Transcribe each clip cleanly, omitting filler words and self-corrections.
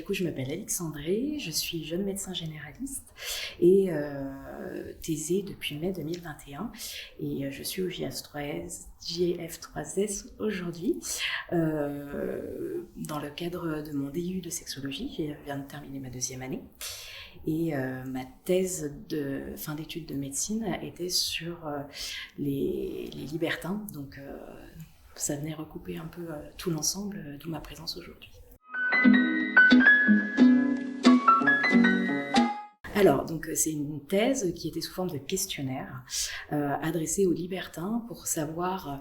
Du coup, je m'appelle Alexandrée, je suis jeune médecin généraliste et thésée depuis mai 2021 et je suis au JF3S aujourd'hui dans le cadre de mon DU de sexologie. Je viens de terminer ma 2e année et ma thèse de fin d'études de médecine était sur les libertins, donc ça venait recouper un peu tout l'ensemble, d'où ma présence aujourd'hui. Alors, donc c'est une thèse qui était sous forme de questionnaire adressée aux libertins pour savoir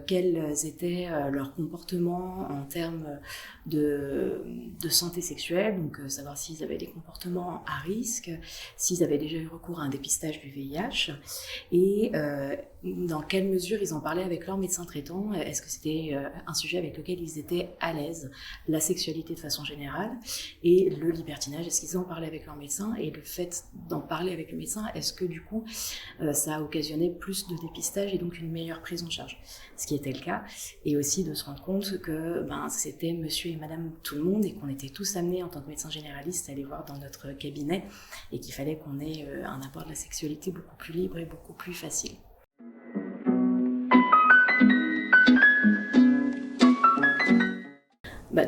quels étaient leurs comportements en termes de santé sexuelle, donc savoir s'ils avaient des comportements à risque, s'ils avaient déjà eu recours à un dépistage du VIH et dans quelle mesure ils en parlaient avec leur médecin traitant. Est-ce que c'était un sujet avec lequel ils étaient à l'aise, la sexualité de façon générale et le libertinage, est-ce qu'ils en parlaient avec leur médecin, et le fait d'en parler avec le médecin, est-ce que du coup ça a occasionné plus de dépistage et donc une meilleure prise en charge, ce qui était le cas, et aussi de se rendre compte que c'était monsieur et madame tout le monde et qu'on était tous amenés en tant que médecin généraliste à aller voir dans notre cabinet et qu'il fallait qu'on ait un apport de la sexualité beaucoup plus libre et beaucoup plus facile.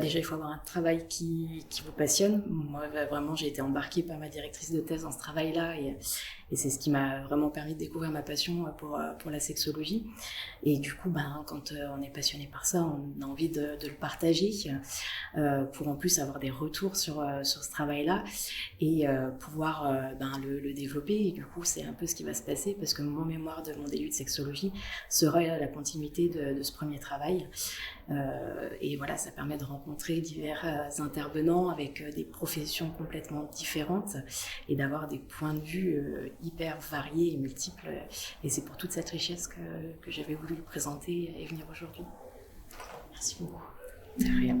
Déjà, il faut avoir un travail qui vous passionne. Moi, vraiment, j'ai été embarquée par ma directrice de thèse dans ce travail-là et c'est ce qui m'a vraiment permis de découvrir ma passion pour la sexologie. Et du coup, quand on est passionné par ça, on a envie de le partager pour en plus avoir des retours sur ce travail-là et pouvoir le développer. Et du coup, c'est un peu ce qui va se passer parce que mon mémoire de mon DU de sexologie sera la continuité de ce premier travail. Et voilà, ça permet de rencontrer divers intervenants avec des professions complètement différentes et d'avoir des points de vue hyper variés et multiples. Et c'est pour toute cette richesse que j'avais voulu le présenter et venir aujourd'hui. Merci beaucoup. De rien.